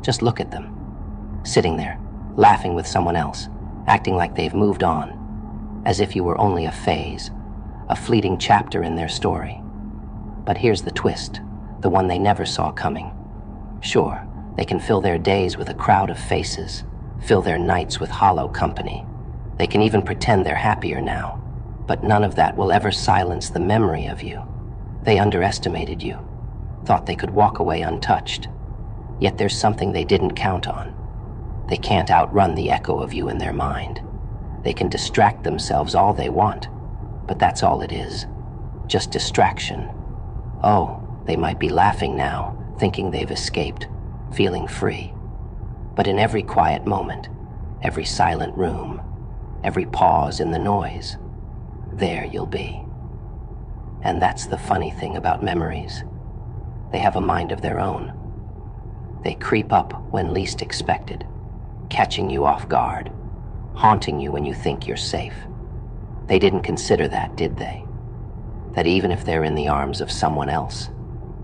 Just look at them. Sitting there, laughing with someone else, acting like they've moved on, as if you were only a phase, a fleeting chapter in their story. But here's the twist, the one they never saw coming. Sure, they can fill their days with a crowd of faces, fill their nights with hollow company. They can even pretend they're happier now, but none of that will ever silence the memory of you. They underestimated you, thought they could walk away untouched. Yet there's something they didn't count on. They can't outrun the echo of you in their mind. They can distract themselves all they want, but that's all it is, just distraction. Oh, they might be laughing now, thinking they've escaped, feeling free. But in every quiet moment, every silent room, every pause in the noise, there you'll be. And that's the funny thing about memories. They have a mind of their own. They creep up when least expected, catching you off guard, haunting you when you think you're safe. They didn't consider that, did they? That even if they're in the arms of someone else,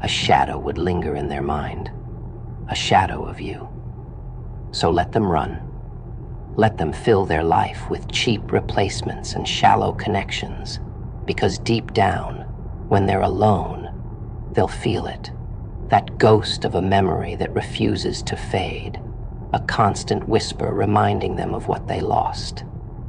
a shadow would linger in their mind, a shadow of you. So let them run. Let them fill their life with cheap replacements and shallow connections, because deep down, when they're alone, they'll feel it, that ghost of a memory that refuses to fade, a constant whisper reminding them of what they lost.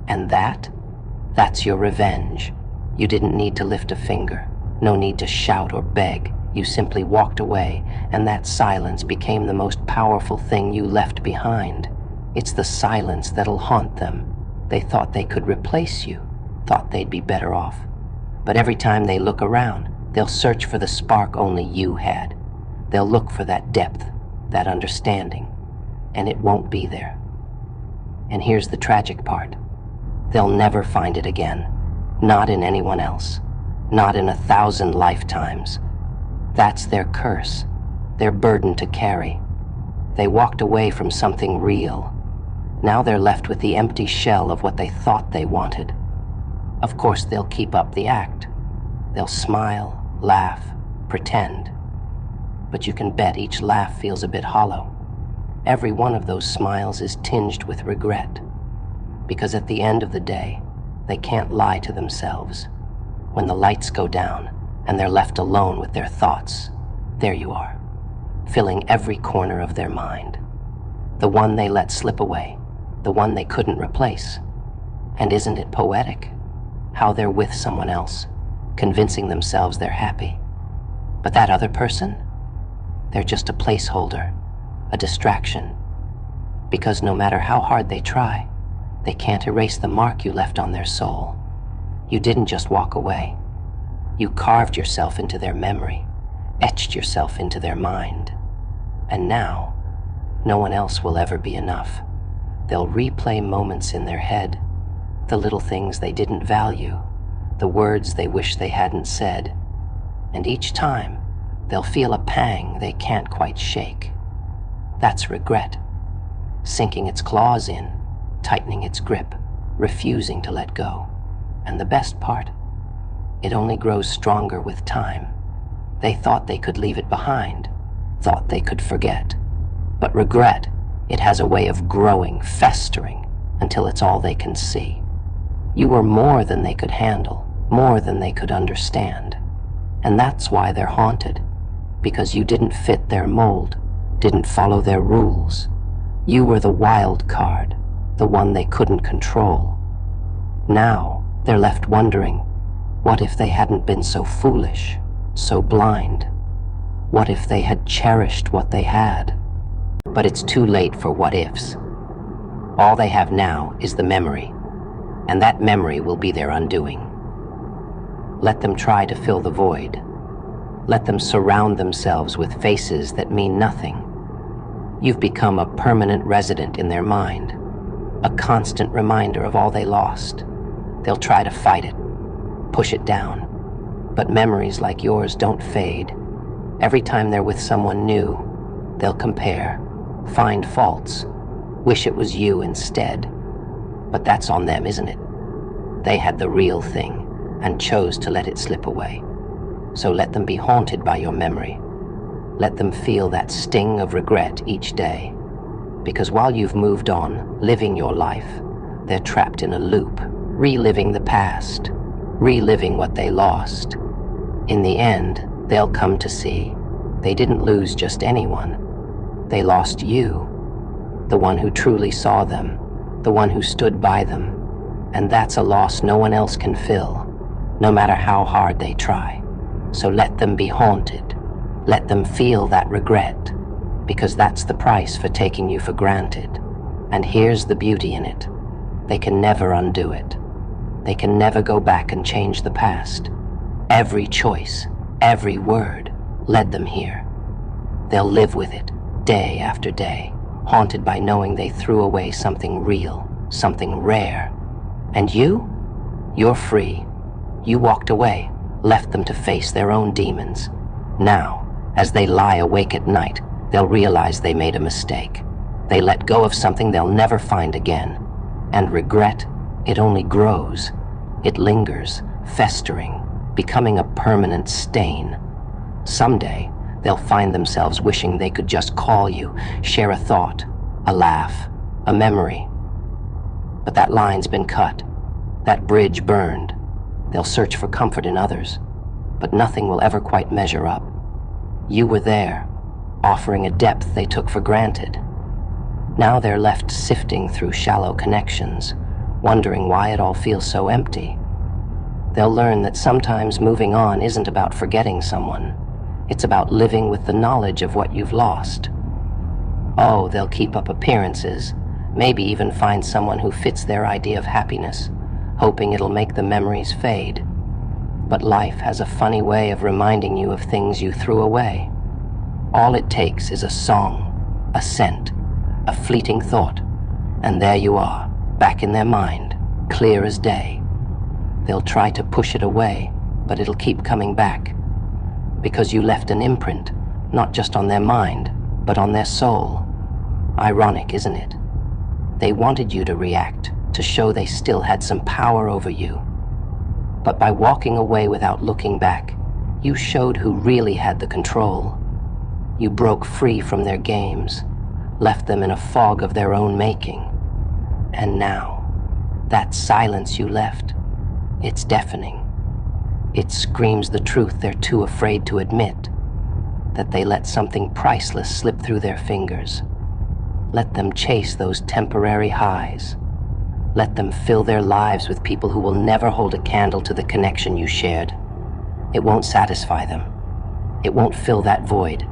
And that's your revenge. You didn't need to lift a finger, no need to shout or beg. You simply walked away, and that silence became the most powerful thing you left behind. It's the silence that'll haunt them. They thought they could replace you, thought they'd be better off. But every time they look around, they'll search for the spark only you had. They'll look for that depth, that understanding, and it won't be there. And here's the tragic part. They'll never find it again, not in anyone else, not in 1,000 lifetimes. That's their curse, their burden to carry. They walked away from something real. Now they're left with the empty shell of what they thought they wanted. Of course, they'll keep up the act. They'll smile, laugh, pretend. But you can bet each laugh feels a bit hollow. Every one of those smiles is tinged with regret. Because at the end of the day, they can't lie to themselves. When the lights go down and they're left alone with their thoughts, there you are, filling every corner of their mind. The one they let slip away, the one they couldn't replace. And isn't it poetic? How they're with someone else, convincing themselves they're happy. But that other person? They're just a placeholder, a distraction. Because no matter how hard they try, they can't erase the mark you left on their soul. You didn't just walk away. You carved yourself into their memory, etched yourself into their mind. And now, no one else will ever be enough. They'll replay moments in their head, the little things they didn't value, the words they wish they hadn't said. And each time, they'll feel a pang they can't quite shake. That's regret, sinking its claws in, tightening its grip, refusing to let go. And the best part, it only grows stronger with time. They thought they could leave it behind, thought they could forget. But regret, it has a way of growing, festering, until it's all they can see. You were more than they could handle, more than they could understand. And that's why they're haunted, because you didn't fit their mold, didn't follow their rules. You were the wild card, the one they couldn't control. Now, they're left wondering, what if they hadn't been so foolish, so blind? What if they had cherished what they had? But it's too late for what ifs. All they have now is the memory, and that memory will be their undoing. Let them try to fill the void. Let them surround themselves with faces that mean nothing. You've become a permanent resident in their mind, a constant reminder of all they lost. They'll try to fight it, push it down. But memories like yours don't fade. Every time they're with someone new, they'll compare, find faults, wish it was you instead. But that's on them, isn't it? They had the real thing and chose to let it slip away. So let them be haunted by your memory. Let them feel that sting of regret each day. Because while you've moved on, living your life, they're trapped in a loop, reliving the past, reliving what they lost. In the end, they'll come to see they didn't lose just anyone. They lost you, the one who truly saw them, the one who stood by them. And that's a loss no one else can fill, no matter how hard they try. So let them be haunted. Let them feel that regret, because that's the price for taking you for granted. And here's the beauty in it. They can never undo it. They can never go back and change the past. Every choice, every word led them here. They'll live with it, day after day, haunted by knowing they threw away something real, something rare. And you? You're free. You walked away, left them to face their own demons. Now, as they lie awake at night, they'll realize they made a mistake. They let go of something they'll never find again. And regret, it only grows. It lingers, festering, becoming a permanent stain. Someday, they'll find themselves wishing they could just call you, share a thought, a laugh, a memory. But that line's been cut, that bridge burned. They'll search for comfort in others, but nothing will ever quite measure up. You were there, offering a depth they took for granted. Now they're left sifting through shallow connections, wondering why it all feels so empty. They'll learn that sometimes moving on isn't about forgetting someone. It's about living with the knowledge of what you've lost. Oh, they'll keep up appearances, maybe even find someone who fits their idea of happiness, hoping it'll make the memories fade. But life has a funny way of reminding you of things you threw away. All it takes is a song, a scent, a fleeting thought, and there you are, back in their mind, clear as day. They'll try to push it away, but it'll keep coming back. Because you left an imprint, not just on their mind, but on their soul. Ironic, isn't it? They wanted you to react, to show they still had some power over you. But by walking away without looking back, you showed who really had the control. You broke free from their games, left them in a fog of their own making. And now, that silence you left, it's deafening. It screams the truth they're too afraid to admit, that they let something priceless slip through their fingers. Let them chase those temporary highs. Let them fill their lives with people who will never hold a candle to the connection you shared. It won't satisfy them. It won't fill that void.